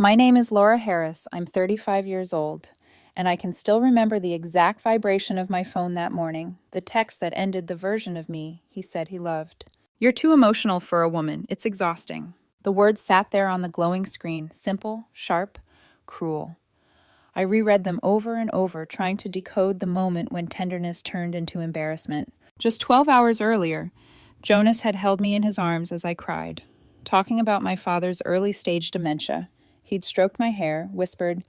My name is Laura Harris. I'm 35 years old, and I can still remember the exact vibration of my phone that morning, the text that ended the version of me he said he loved. "You're too emotional for a woman. It's exhausting." The words sat there on the glowing screen, simple, sharp, cruel. I reread them over and over, trying to decode the moment when tenderness turned into embarrassment. Just 12 hours earlier, Jonas had held me in his arms as I cried, talking about my father's early-stage dementia. He'd stroked my hair, whispered,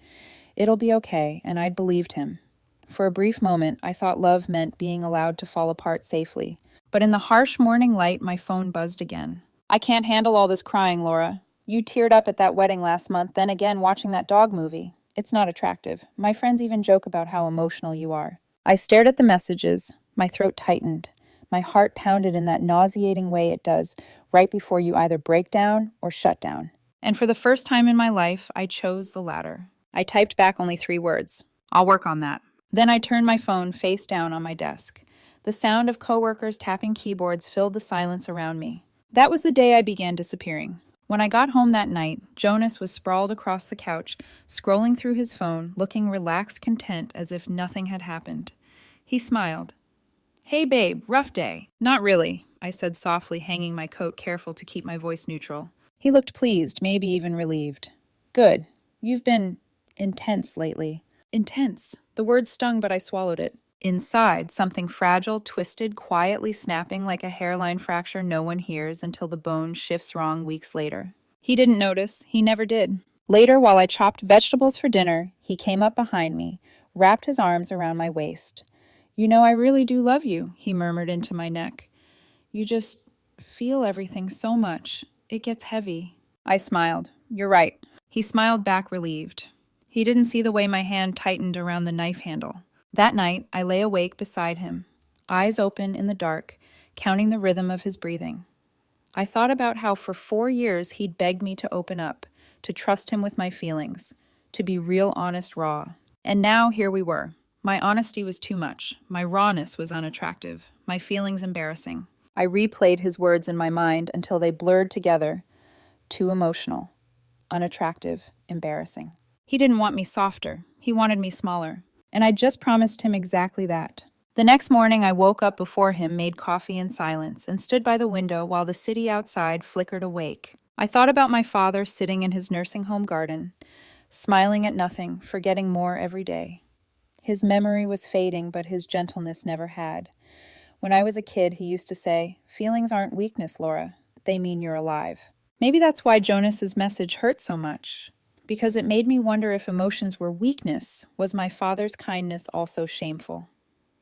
"It'll be okay," and I'd believed him. For a brief moment, I thought love meant being allowed to fall apart safely. But in the harsh morning light, my phone buzzed again. "I can't handle all this crying, Laura. You teared up at that wedding last month, then again watching that dog movie. It's not attractive. My friends even joke about how emotional you are." I stared at the messages. My throat tightened. My heart pounded in that nauseating way it does right before you either break down or shut down. And for the first time in my life, I chose the latter. I typed back only 3 words. "I'll work on that." Then I turned my phone face down on my desk. The sound of coworkers tapping keyboards filled the silence around me. That was the day I began disappearing. When I got home that night, Jonas was sprawled across the couch, scrolling through his phone, looking relaxed content as if nothing had happened. He smiled. "Hey babe, rough day." "Not really," I said softly, hanging my coat careful to keep my voice neutral. He looked pleased, maybe even relieved. "Good. You've been intense lately." Intense. The word stung, but I swallowed it. Inside, something fragile, twisted, quietly snapping like a hairline fracture no one hears until the bone shifts wrong weeks later. He didn't notice. He never did. Later, while I chopped vegetables for dinner, he came up behind me, wrapped his arms around my waist. "You know, I really do love you," he murmured into my neck. "You just feel everything so much. It gets heavy." I smiled. "You're right." He smiled back, relieved. He didn't see the way my hand tightened around the knife handle. That night, I lay awake beside him, eyes open in the dark, counting the rhythm of his breathing. I thought about how for 4 years he'd begged me to open up, to trust him with my feelings, to be real, honest, raw. And now here we were. My honesty was too much. My rawness was unattractive. My feelings embarrassing. I replayed his words in my mind until they blurred together. Too emotional, unattractive, embarrassing. He didn't want me softer. He wanted me smaller. And I just promised him exactly that. The next morning, I woke up before him, made coffee in silence, and stood by the window while the city outside flickered awake. I thought about my father sitting in his nursing home garden, smiling at nothing, forgetting more every day. His memory was fading, but his gentleness never had. When I was a kid, he used to say, "Feelings aren't weakness, Laura. They mean you're alive." Maybe that's why Jonas's message hurt so much. Because it made me wonder if emotions were weakness. Was my father's kindness also shameful?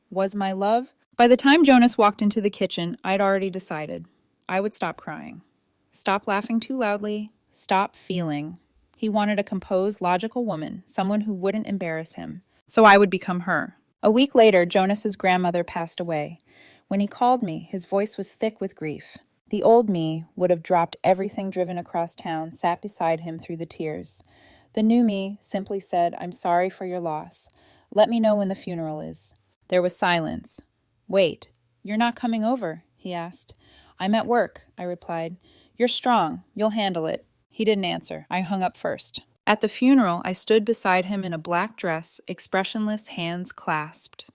Was my love? By the time Jonas walked into the kitchen, I'd already decided. I would stop crying. Stop laughing too loudly. Stop feeling. He wanted a composed, logical woman, someone who wouldn't embarrass him. So I would become her. A week later, Jonas's grandmother passed away. When he called me, his voice was thick with grief. The old me would have dropped everything driven across town, sat beside him through the tears. The new me simply said, "I'm sorry for your loss. Let me know when the funeral is." There was silence. "Wait, you're not coming over?" he asked. "I'm at work," I replied. "You're strong. You'll handle it." He didn't answer. I hung up first. At the funeral, I stood beside him in a black dress, expressionless, hands clasped.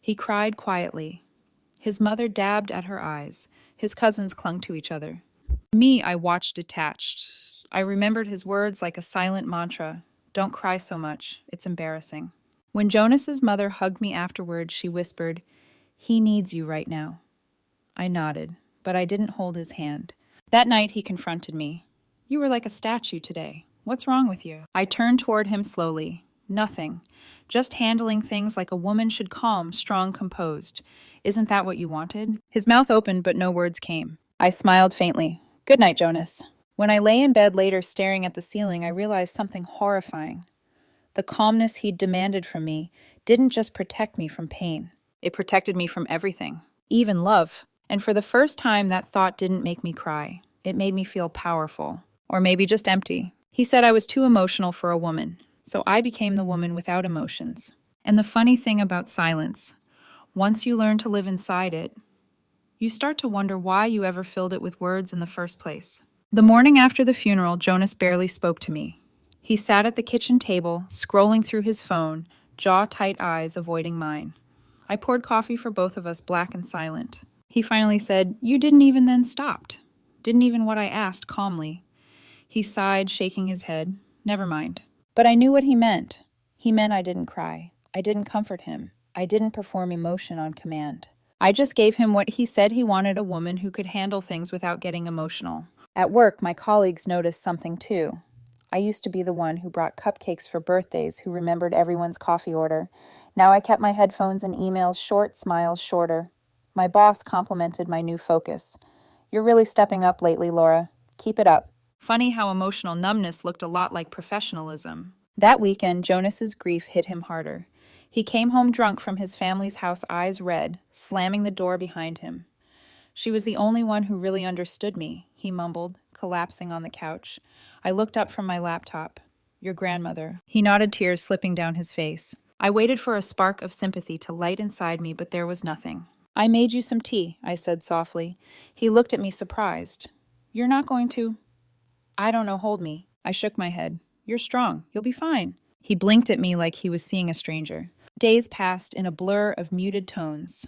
He cried quietly. His mother dabbed at her eyes. His cousins clung to each other. Me, I watched detached. I remembered his words like a silent mantra. "Don't cry so much. It's embarrassing." When Jonas's mother hugged me afterward, she whispered, "He needs you right now." I nodded, but I didn't hold his hand. That night, he confronted me. "You were like a statue today. What's wrong with you?" I turned toward him slowly. Nothing. Just handling things like a woman should, calm, strong, composed. "Isn't that what you wanted?" His mouth opened, but no words came. I smiled faintly. "Good night, Jonas." When I lay in bed later staring at the ceiling, I realized something horrifying. The calmness he'd demanded from me didn't just protect me from pain. It protected me from everything, even love. And for the first time, that thought didn't make me cry. It made me feel powerful. Or maybe just empty. He said I was too emotional for a woman. So I became the woman without emotions. And the funny thing about silence, once you learn to live inside it, you start to wonder why you ever filled it with words in the first place. The morning after the funeral, Jonas barely spoke to me. He sat at the kitchen table, scrolling through his phone, jaw-tight eyes avoiding mine. I poured coffee for both of us, black and silent. He finally said, "You didn't even then stopped. Didn't even what I asked," calmly. He sighed, shaking his head. Never mind. But I knew what he meant. He meant I didn't cry. I didn't comfort him. I didn't perform emotion on command. I just gave him what he said he wanted, a woman who could handle things without getting emotional. At work, my colleagues noticed something too. I used to be the one who brought cupcakes for birthdays, who remembered everyone's coffee order. Now I kept my headphones and emails short, smiles shorter. My boss complimented my new focus. "You're really stepping up lately, Laura. Keep it up." Funny how emotional numbness looked a lot like professionalism. That weekend, Jonas's grief hit him harder. He came home drunk from his family's house, eyes red, slamming the door behind him. "She was the only one who really understood me," he mumbled, collapsing on the couch. I looked up from my laptop. "Your grandmother." He nodded, tears slipping down his face. I waited for a spark of sympathy to light inside me, but there was nothing. "I made you some tea," I said softly. He looked at me surprised. "You're not going to—" "I don't know, hold me." I shook my head. "You're strong. You'll be fine." He blinked at me like he was seeing a stranger. Days passed in a blur of muted tones.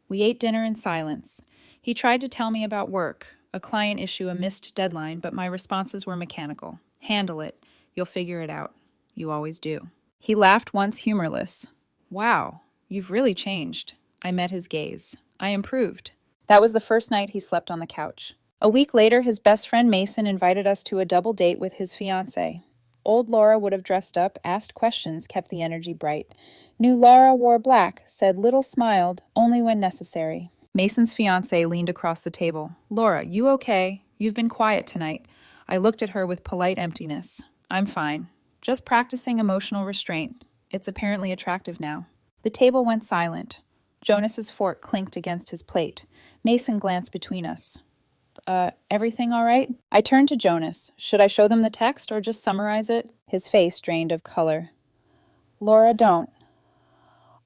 We ate dinner in silence. He tried to tell me about work, a client issue, a missed deadline, but my responses were mechanical. "Handle it. You'll figure it out. You always do." He laughed once, humorless. "Wow, you've really changed." I met his gaze. I improved. That was the first night he slept on the couch. A week later, his best friend Mason invited us to a double date with his fiancée. Old Laura would have dressed up, asked questions, kept the energy bright. New Laura wore black, said little, smiled, only when necessary. Mason's fiancée leaned across the table. "Laura, you okay? You've been quiet tonight." I looked at her with polite emptiness. "I'm fine. Just practicing emotional restraint. It's apparently attractive now." The table went silent. Jonas's fork clinked against his plate. Mason glanced between us. Everything all right?" I turned to Jonas. "Should I show them the text or just summarize it?" His face drained of color. "Laura, don't."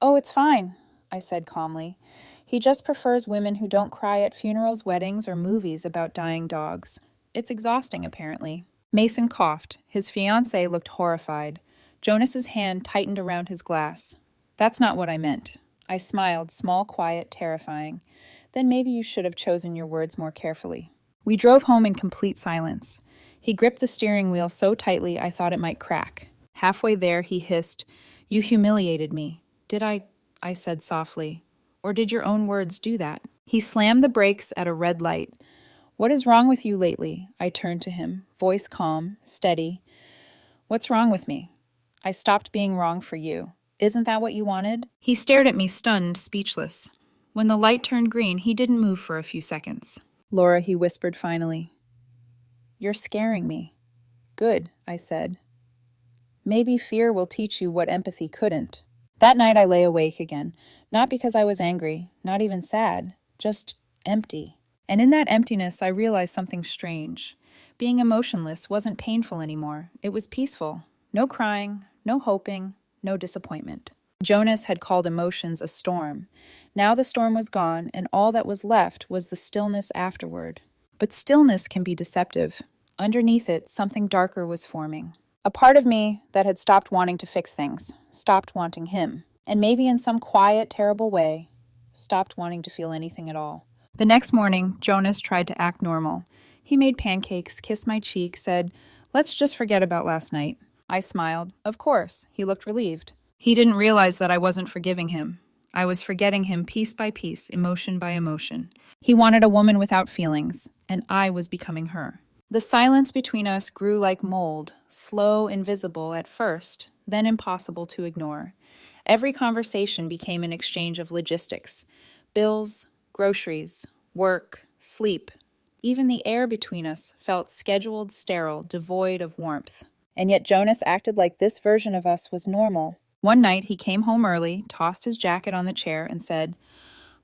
"Oh, it's fine," I said calmly. "He just prefers women who don't cry at funerals, weddings, or movies about dying dogs. It's exhausting, apparently." Mason coughed. His fiancée looked horrified. Jonas's hand tightened around his glass. "That's not what I meant." I smiled, small, quiet, terrifying. "Then maybe you should have chosen your words more carefully." We drove home in complete silence. He gripped the steering wheel so tightly I thought it might crack. Halfway there, he hissed, "You humiliated me." "Did I said softly. "Or did your own words do that?" He slammed the brakes at a red light. "What is wrong with you lately?" I turned to him, voice calm, steady. "What's wrong with me?" "I stopped being wrong for you. Isn't that what you wanted?" He stared at me, stunned, speechless. When the light turned green, he didn't move for a few seconds. "Laura," he whispered finally. "You're scaring me." "Good," I said. "Maybe fear will teach you what empathy couldn't." That night I lay awake again, not because I was angry, not even sad, just empty. And in that emptiness, I realized something strange. Being emotionless wasn't painful anymore. It was peaceful. No crying, no hoping, no disappointment. Jonas had called emotions a storm. Now the storm was gone, and all that was left was the stillness afterward. But stillness can be deceptive. Underneath it, something darker was forming. A part of me that had stopped wanting to fix things, stopped wanting him, and maybe in some quiet, terrible way, stopped wanting to feel anything at all. The next morning, Jonas tried to act normal. He made pancakes, kissed my cheek, said, "Let's just forget about last night." I smiled. Of course. He looked relieved. He didn't realize that I wasn't forgiving him. I was forgetting him piece by piece, emotion by emotion. He wanted a woman without feelings, and I was becoming her. The silence between us grew like mold, slow, invisible at first, then impossible to ignore. Every conversation became an exchange of logistics. Bills, groceries, work, sleep. Even the air between us felt scheduled, sterile, devoid of warmth. And yet Jonas acted like this version of us was normal. One night he came home early, tossed his jacket on the chair, and said,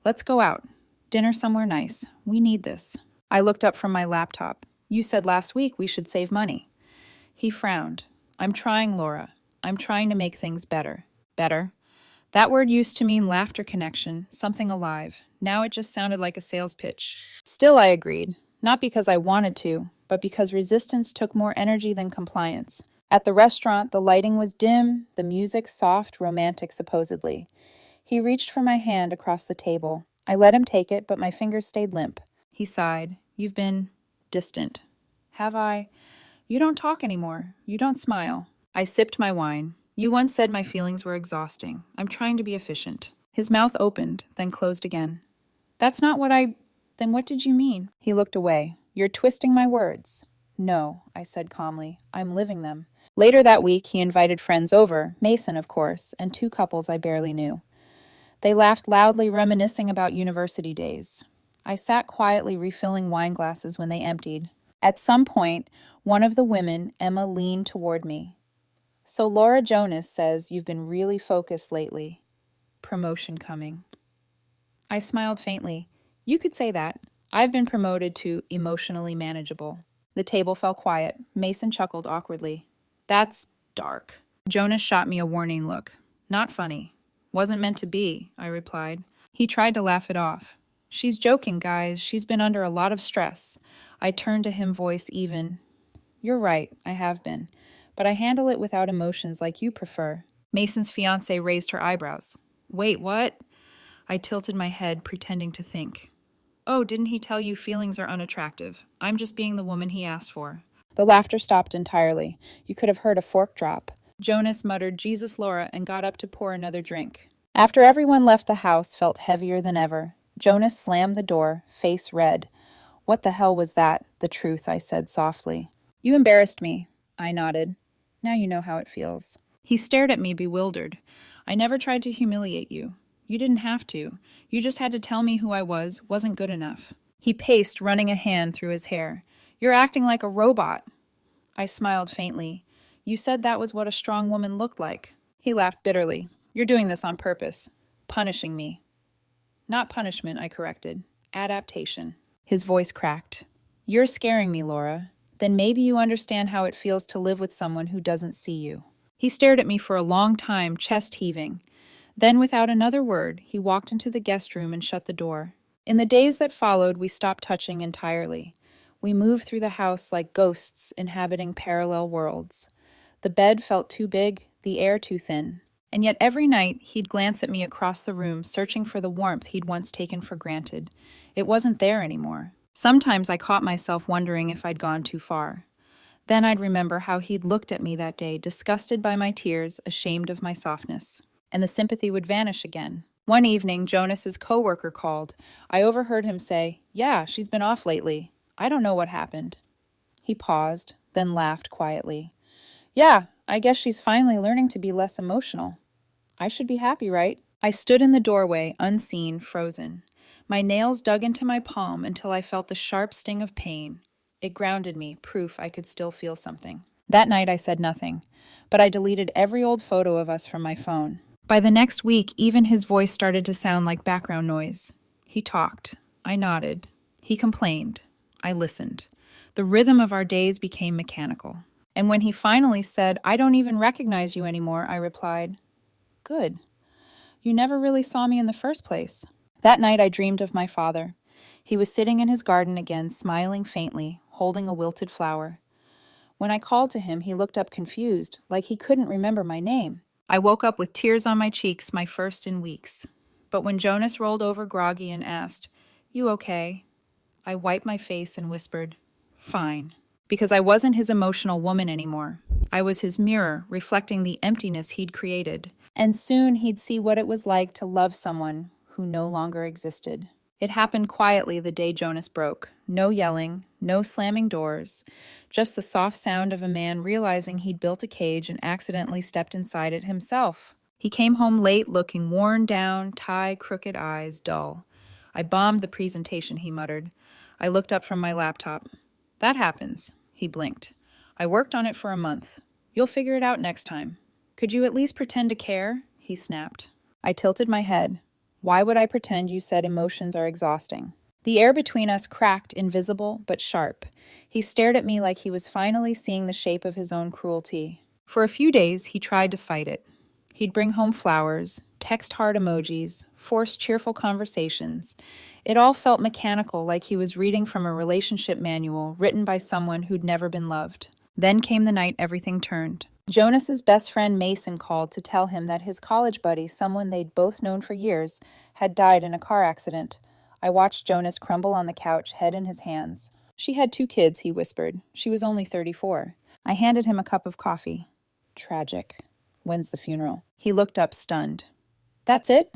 "Let's go out. Dinner somewhere nice. We need this." I looked up from my laptop. "You said last week we should save money." He frowned. "I'm trying, Laura. I'm trying to make things better." Better? That word used to mean laughter connection, something alive. Now it just sounded like a sales pitch. Still, I agreed. Not because I wanted to, but because resistance took more energy than compliance. At the restaurant, the lighting was dim, the music soft, romantic supposedly. He reached for my hand across the table. I let him take it, but my fingers stayed limp. He sighed. You've been distant. Have I? You don't talk anymore. You don't smile. I sipped my wine. You once said my feelings were exhausting. I'm trying to be efficient. His mouth opened, then closed again. That's not what I... Then what did you mean? He looked away. You're twisting my words. No, I said calmly. I'm living them. Later that week, he invited friends over, Mason, of course, and two couples I barely knew. They laughed loudly, reminiscing about university days. I sat quietly refilling wine glasses when they emptied. At some point, one of the women, Emma, leaned toward me. So Laura Jonas says you've been really focused lately. Promotion coming. I smiled faintly. You could say that. I've been promoted to emotionally manageable. The table fell quiet. Mason chuckled awkwardly. That's dark. Jonas shot me a warning look. Not funny. Wasn't meant to be, I replied. He tried to laugh it off. She's joking, guys. She's been under a lot of stress. I turned to him, voice even. You're right, I have been. But I handle it without emotions like you prefer. Mason's fiancée raised her eyebrows. Wait, what? I tilted my head, pretending to think. Oh, didn't he tell you feelings are unattractive? I'm just being the woman he asked for. The laughter stopped entirely. You could have heard a fork drop. Jonas muttered, Jesus, Laura, and got up to pour another drink. After everyone left, the house felt heavier than ever. Jonas slammed the door, face red. What the hell was that? The truth, I said softly. You embarrassed me. I nodded. Now you know how it feels. He stared at me, bewildered. I never tried to humiliate you. You didn't have to. You just had to tell me who I wasn't good enough. He paced, running a hand through his hair. You're acting like a robot. I smiled faintly. You said that was what a strong woman looked like. He laughed bitterly. You're doing this on purpose. Punishing me. Not punishment, I corrected. Adaptation. His voice cracked. You're scaring me, Laura. Then maybe you understand how it feels to live with someone who doesn't see you. He stared at me for a long time, chest heaving. Then, without another word, he walked into the guest room and shut the door. In the days that followed, we stopped touching entirely. We moved through the house like ghosts inhabiting parallel worlds. The bed felt too big, the air too thin. And yet every night, he'd glance at me across the room, searching for the warmth he'd once taken for granted. It wasn't there anymore. Sometimes I caught myself wondering if I'd gone too far. Then I'd remember how he'd looked at me that day, disgusted by my tears, ashamed of my softness. And the sympathy would vanish again. One evening, Jonas's coworker called. I overheard him say, Yeah, she's been off lately. I don't know what happened. He paused, then laughed quietly. Yeah, I guess she's finally learning to be less emotional. I should be happy, right? I stood in the doorway, unseen, frozen. My nails dug into my palm until I felt the sharp sting of pain. It grounded me, proof I could still feel something. That night I said nothing, but I deleted every old photo of us from my phone. By the next week, even his voice started to sound like background noise. He talked. I nodded. He complained. I listened. The rhythm of our days became mechanical. And when he finally said, I don't even recognize you anymore, I replied, Good. You never really saw me in the first place. That night I dreamed of my father. He was sitting in his garden again, smiling faintly, holding a wilted flower. When I called to him, he looked up confused, like he couldn't remember my name. I woke up with tears on my cheeks, my first in weeks. But when Jonas rolled over groggy and asked, You okay? I wiped my face and whispered, Fine. Because I wasn't his emotional woman anymore. I was his mirror, reflecting the emptiness he'd created. And soon he'd see what it was like to love someone who no longer existed. It happened quietly the day Jonas broke. No yelling, no slamming doors, just the soft sound of a man realizing he'd built a cage and accidentally stepped inside it himself. He came home late, looking worn down, tie, crooked eyes, dull. I bombed the presentation, he muttered. I looked up from my laptop. That happens, he blinked. I worked on it for a month. You'll figure it out next time. Could you at least pretend to care? He snapped. I tilted my head. Why would I pretend you said emotions are exhausting? The air between us cracked, invisible but sharp. He stared at me like he was finally seeing the shape of his own cruelty. For a few days, he tried to fight it. He'd bring home flowers, text heart emojis, force cheerful conversations. It all felt mechanical, like he was reading from a relationship manual written by someone who'd never been loved. Then came the night everything turned. Jonas's best friend Mason called to tell him that his college buddy, someone they'd both known for years, had died in a car accident. I watched Jonas crumble on the couch, head in his hands. She had 2 kids, he whispered. She was only 34. I handed him a cup of coffee. Tragic. When's the funeral? He looked up, stunned. That's it?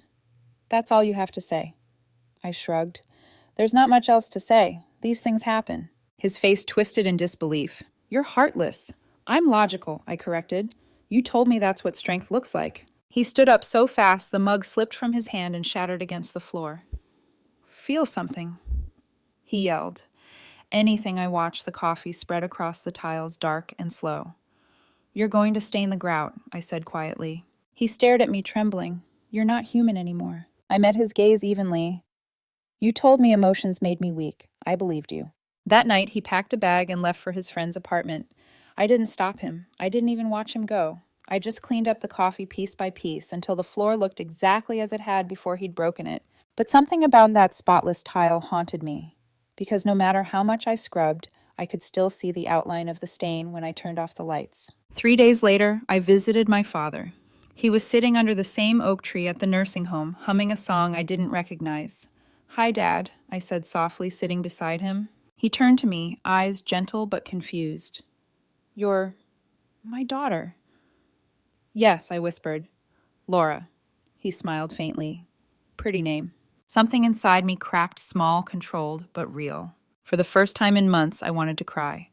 That's all you have to say? I shrugged. There's not much else to say. These things happen. His face twisted in disbelief. You're heartless. I'm logical, I corrected. You told me that's what strength looks like. He stood up so fast the mug slipped from his hand and shattered against the floor. Feel something, he yelled. Anything I watched the coffee spread across the tiles, dark and slow. You're going to stain the grout, I said quietly. He stared at me, trembling. You're not human anymore. I met his gaze evenly. You told me emotions made me weak. I believed you. That night, he packed a bag and left for his friend's apartment. I didn't stop him. I didn't even watch him go. I just cleaned up the coffee piece by piece until the floor looked exactly as it had before he'd broken it. But something about that spotless tile haunted me, because no matter how much I scrubbed, I could still see the outline of the stain when I turned off the lights. 3 days later, I visited my father. He was sitting under the same oak tree at the nursing home, humming a song I didn't recognize. Hi, Dad, I said softly, sitting beside him. He turned to me, eyes gentle but confused. You're my daughter. Yes, I whispered. Laura. He smiled faintly. Pretty name. Something inside me cracked, small, controlled, but real. For the first time in months, I wanted to cry.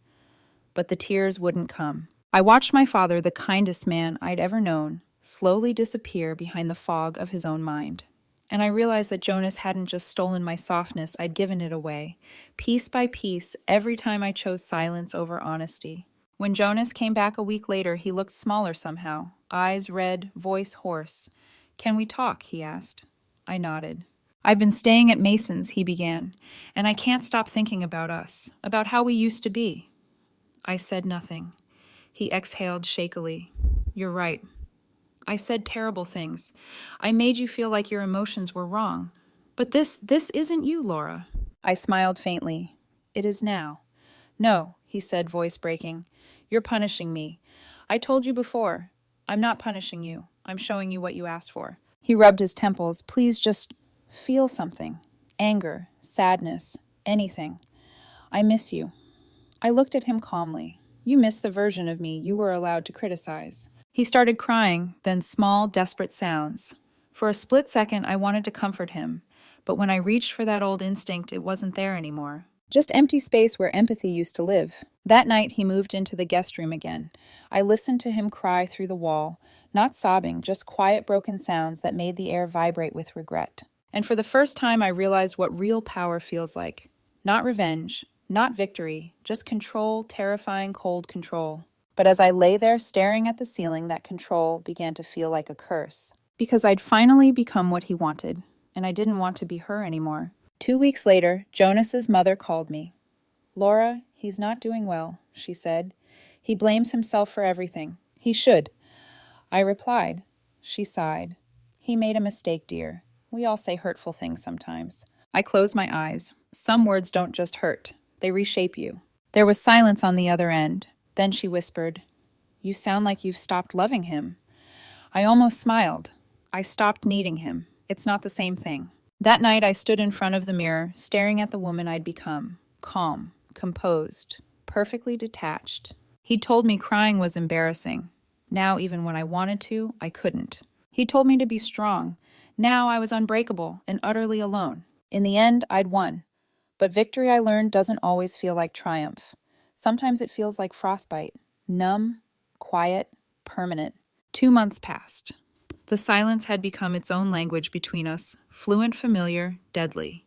But the tears wouldn't come. I watched my father, the kindest man I'd ever known, slowly disappear behind the fog of his own mind. And I realized that Jonas hadn't just stolen my softness, I'd given it away, piece by piece, every time I chose silence over honesty. When Jonas came back a week later, he looked smaller somehow, eyes red, voice hoarse. Can we talk? He asked. I nodded. I've been staying at Mason's, he began, and I can't stop thinking about us, about how we used to be. I said nothing. He exhaled shakily. You're right. I said terrible things. I made you feel like your emotions were wrong. But this isn't you, Laura. I smiled faintly. It is now. No, he said, voice breaking. You're punishing me. I told you before. I'm not punishing you. I'm showing you what you asked for. He rubbed his temples. Please just feel something. Anger, sadness, anything. I miss you. I looked at him calmly. You miss the version of me you were allowed to criticize. He started crying, then small, desperate sounds. For a split second, I wanted to comfort him, but when I reached for that old instinct, it wasn't there anymore. Just empty space where empathy used to live. That night, he moved into the guest room again. I listened to him cry through the wall, not sobbing, just quiet, broken sounds that made the air vibrate with regret. And for the first time, I realized what real power feels like. Not revenge, not victory, just control, terrifying, cold control. But as I lay there staring at the ceiling, that control began to feel like a curse. Because I'd finally become what he wanted, and I didn't want to be her anymore. 2 weeks later, Jonas's mother called me. Laura, he's not doing well, she said. He blames himself for everything. He should. I replied. She sighed. He made a mistake, dear. We all say hurtful things sometimes. I closed my eyes. Some words don't just hurt. They reshape you. There was silence on the other end. Then she whispered, You sound like you've stopped loving him. I almost smiled. I stopped needing him. It's not the same thing. That night I stood in front of the mirror, staring at the woman I'd become. Calm, composed, perfectly detached. He'd told me crying was embarrassing. Now, even when I wanted to, I couldn't. He told me to be strong. Now I was unbreakable and utterly alone. In the end, I'd won. But victory, I learned, doesn't always feel like triumph. Sometimes it feels like frostbite. Numb, quiet, permanent. 2 months passed. The silence had become its own language between us, fluent, familiar, deadly.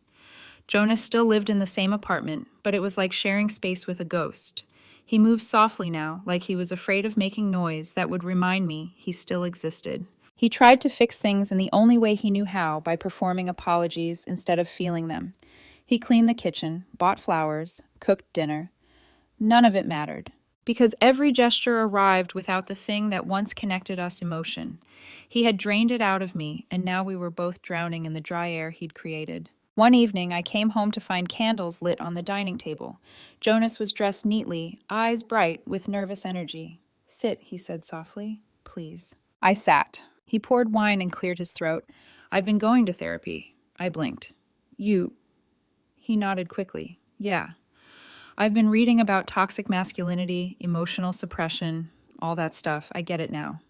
Jonas still lived in the same apartment, but it was like sharing space with a ghost. He moved softly now, like he was afraid of making noise that would remind me he still existed. He tried to fix things in the only way he knew how, by performing apologies instead of feeling them. He cleaned the kitchen, bought flowers, cooked dinner. None of it mattered, because every gesture arrived without the thing that once connected us, emotion. He had drained it out of me, and now we were both drowning in the dry air he'd created. One evening, I came home to find candles lit on the dining table. Jonas was dressed neatly, eyes bright with nervous energy. "Sit," he said softly. "Please." I sat. He poured wine and cleared his throat. "I've been going to therapy." I blinked. "You..." He nodded quickly. "Yeah. I've been reading about toxic masculinity, emotional suppression, all that stuff. I get it now.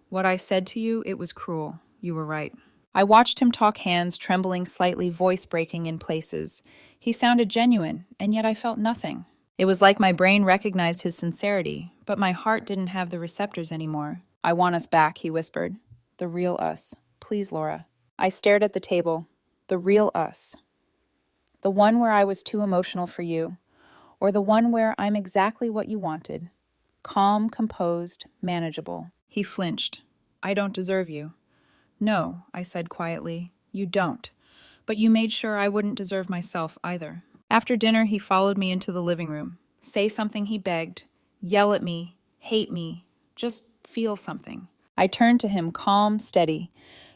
What I said to you, it was cruel. You were right." I watched him talk, hands trembling slightly, voice breaking in places. He sounded genuine, and yet I felt nothing. It was like my brain recognized his sincerity, but my heart didn't have the receptors anymore. "I want us back," he whispered. "The real us. Please, Laura." I stared at the table. The real us. The one where I was too emotional for you, or the one where I'm exactly what you wanted. Calm, composed, manageable. He flinched. "I don't deserve you." "No," I said quietly, "you don't. But you made sure I wouldn't deserve myself either." After dinner, he followed me into the living room. "Say something," he begged. "Yell at me. Hate me. Just feel something." I turned to him, calm, steady.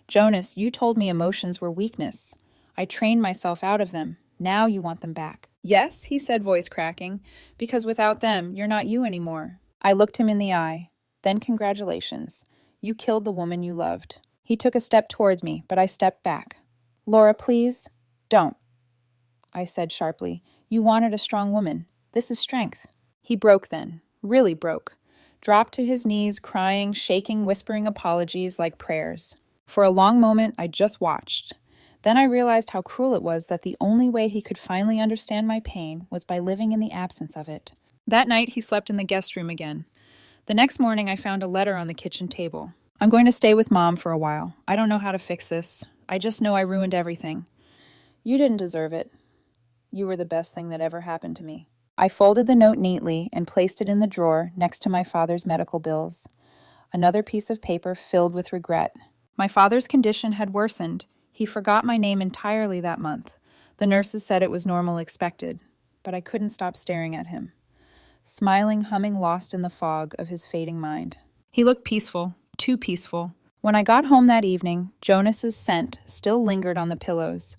"Jonas, you told me emotions were weakness. I trained myself out of them. Now you want them back." "Yes," he said, voice cracking, "because without them, you're not you anymore." I looked him in the eye. "Then congratulations. You killed the woman you loved." He took a step towards me, but I stepped back. "Laura, please, don't," I said sharply. "You wanted a strong woman. This is strength." He broke then, really broke. Dropped to his knees, crying, shaking, whispering apologies like prayers. For a long moment, I just watched. Then I realized how cruel it was that the only way he could finally understand my pain was by living in the absence of it. That night, he slept in the guest room again. The next morning, I found a letter on the kitchen table. "I'm going to stay with Mom for a while. I don't know how to fix this. I just know I ruined everything. You didn't deserve it. You were the best thing that ever happened to me." I folded the note neatly and placed it in the drawer next to my father's medical bills. Another piece of paper filled with regret. My father's condition had worsened. He forgot my name entirely that month. The nurses said it was normal, expected, but I couldn't stop staring at him. Smiling, humming, lost in the fog of his fading mind. He looked peaceful, too peaceful. When I got home that evening, Jonas's scent still lingered on the pillows.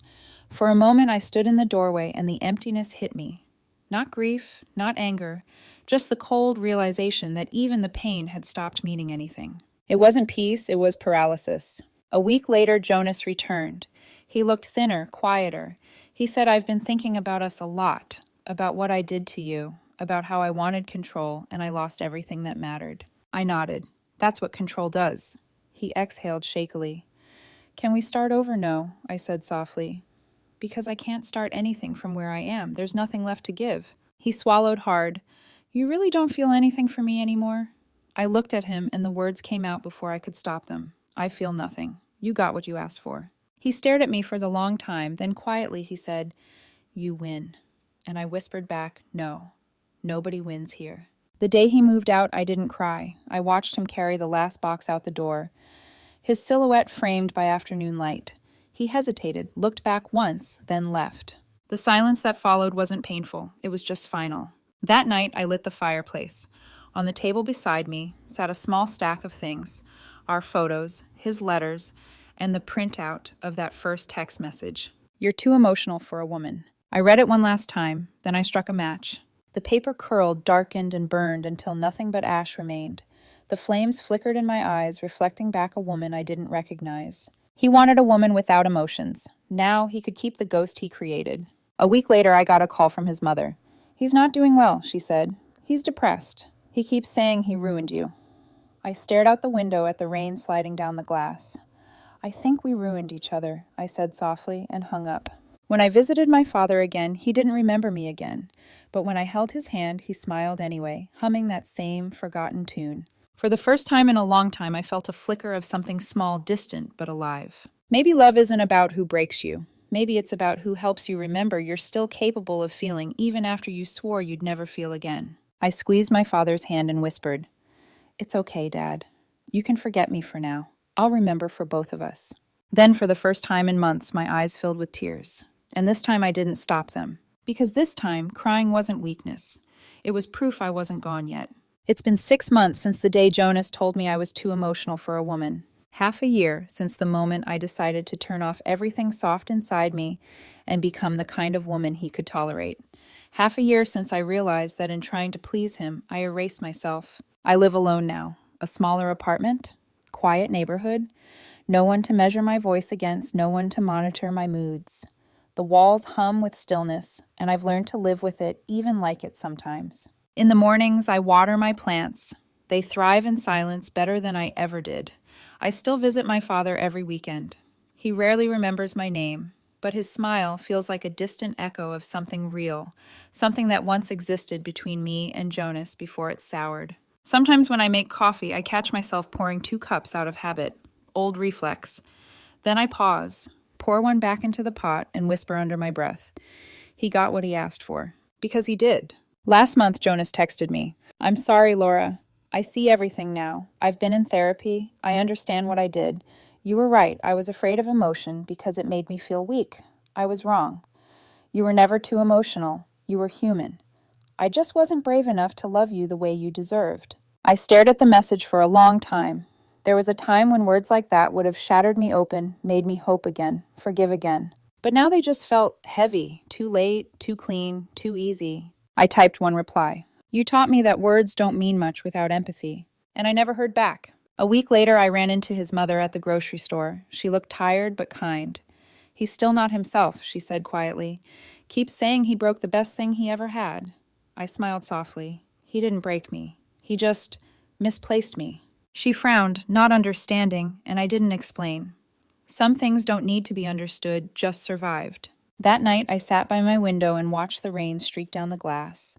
For a moment I stood in the doorway and the emptiness hit me. Not grief, not anger, just the cold realization that even the pain had stopped meaning anything. It wasn't peace, it was paralysis. A week later, Jonas returned. He looked thinner, quieter. He said, "I've been thinking about us a lot, about what I did to you, about how I wanted control and I lost everything that mattered." I nodded. "That's what control does." He exhaled shakily. "Can we start over?" "No," I said softly. "Because I can't start anything from where I am. There's nothing left to give." He swallowed hard. "You really don't feel anything for me anymore?" I looked at him and the words came out before I could stop them. "I feel nothing. You got what you asked for." He stared at me for the long time, then quietly he said, "You win." And I whispered back, "No, nobody wins here." The day he moved out, I didn't cry. I watched him carry the last box out the door, his silhouette framed by afternoon light. He hesitated, looked back once, then left. The silence that followed wasn't painful. It was just final. That night, I lit the fireplace. On the table beside me sat a small stack of things, our photos, his letters, and the printout of that first text message. "You're too emotional for a woman." I read it one last time, then I struck a match. The paper curled, darkened, and burned until nothing but ash remained. The flames flickered in my eyes, reflecting back a woman I didn't recognize. He wanted a woman without emotions. Now he could keep the ghost he created. A week later, I got a call from his mother. "He's not doing well," she said. "He's depressed. He keeps saying he ruined you." I stared out the window at the rain sliding down the glass. "I think we ruined each other," I said softly, and hung up. When I visited my father again, he didn't remember me again. But when I held his hand, he smiled anyway, humming that same forgotten tune. For the first time in a long time, I felt a flicker of something small, distant, but alive. Maybe love isn't about who breaks you. Maybe it's about who helps you remember you're still capable of feeling even after you swore you'd never feel again. I squeezed my father's hand and whispered, "It's okay, Dad. You can forget me for now. I'll remember for both of us." Then, for the first time in months, my eyes filled with tears. And this time I didn't stop them. Because this time, crying wasn't weakness. It was proof I wasn't gone yet. It's been 6 months since the day Jonas told me I was too emotional for a woman. Half a year since the moment I decided to turn off everything soft inside me and become the kind of woman he could tolerate. Half a year since I realized that in trying to please him, I erased myself. I live alone now. A smaller apartment, quiet neighborhood, no one to measure my voice against, no one to monitor my moods. The walls hum with stillness, and I've learned to live with it, even like it sometimes. In the mornings, I water my plants. They thrive in silence better than I ever did. I still visit my father every weekend. He rarely remembers my name, but his smile feels like a distant echo of something real, something that once existed between me and Jonas before it soured. Sometimes when I make coffee, I catch myself pouring 2 cups out of habit, old reflex. Then I pause, pour one back into the pot, and whisper under my breath, "He got what he asked for." Because he did. Last month, Jonas texted me, "I'm sorry, Laura. I see everything now. I've been in therapy. I understand what I did. You were right. I was afraid of emotion because it made me feel weak. I was wrong. You were never too emotional. You were human. I just wasn't brave enough to love you the way you deserved." I stared at the message for a long time. There was a time when words like that would have shattered me open, made me hope again, forgive again. But now they just felt heavy, too late, too clean, too easy. I typed one reply. "You taught me that words don't mean much without empathy." And I never heard back. A week later, I ran into his mother at the grocery store. She looked tired but kind. "He's still not himself," she said quietly. "Keeps saying he broke the best thing he ever had." I smiled softly. "He didn't break me. He just misplaced me." She frowned, not understanding, and I didn't explain. Some things don't need to be understood, just survived. That night, I sat by my window and watched the rain streak down the glass.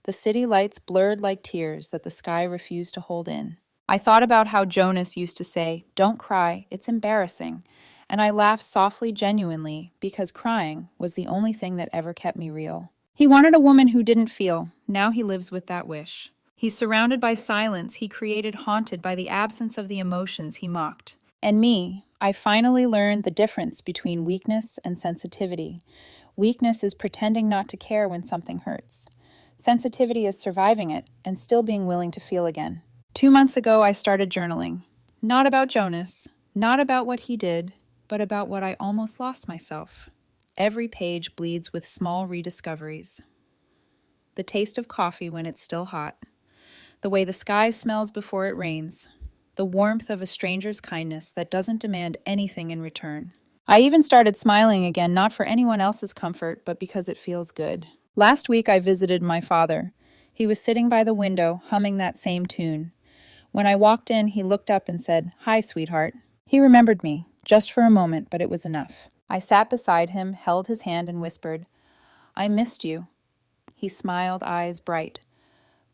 The city lights blurred like tears that the sky refused to hold in. I thought about how Jonas used to say, "Don't cry, it's embarrassing," and I laughed softly, genuinely, because crying was the only thing that ever kept me real. He wanted a woman who didn't feel. Now he lives with that wish. He's surrounded by silence he created, haunted by the absence of the emotions he mocked. And me, I finally learned the difference between weakness and sensitivity. Weakness is pretending not to care when something hurts. Sensitivity is surviving it and still being willing to feel again. 2 months ago, I started journaling. Not about Jonas, not about what he did, but about what I almost lost myself. Every page bleeds with small rediscoveries. The taste of coffee when it's still hot. The way the sky smells before it rains. The warmth of a stranger's kindness that doesn't demand anything in return. I even started smiling again, not for anyone else's comfort, but because it feels good. Last week, I visited my father. He was sitting by the window, humming that same tune. When I walked in, he looked up and said, "Hi, sweetheart." He remembered me, just for a moment, but it was enough. I sat beside him, held his hand, and whispered, "I missed you." He smiled, eyes bright.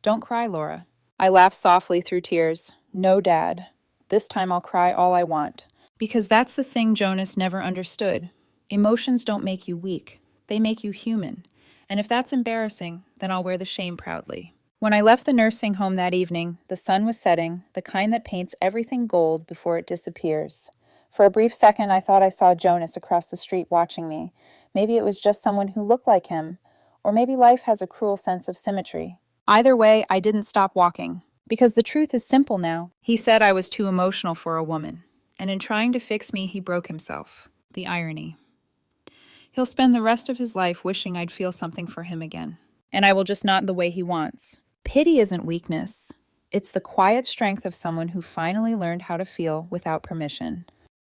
"Don't cry, Laura." I laughed softly through tears. "No, Dad. This time I'll cry all I want." Because that's the thing Jonas never understood. Emotions don't make you weak. They make you human. And if that's embarrassing, then I'll wear the shame proudly. When I left the nursing home that evening, the sun was setting, the kind that paints everything gold before it disappears. For a brief second, I thought I saw Jonas across the street watching me. Maybe it was just someone who looked like him, or maybe life has a cruel sense of symmetry. Either way, I didn't stop walking. Because the truth is simple now. He said I was too emotional for a woman. And in trying to fix me, he broke himself. The irony. He'll spend the rest of his life wishing I'd feel something for him again. And I will just not the way he wants. Pity isn't weakness. It's the quiet strength of someone who finally learned how to feel without permission.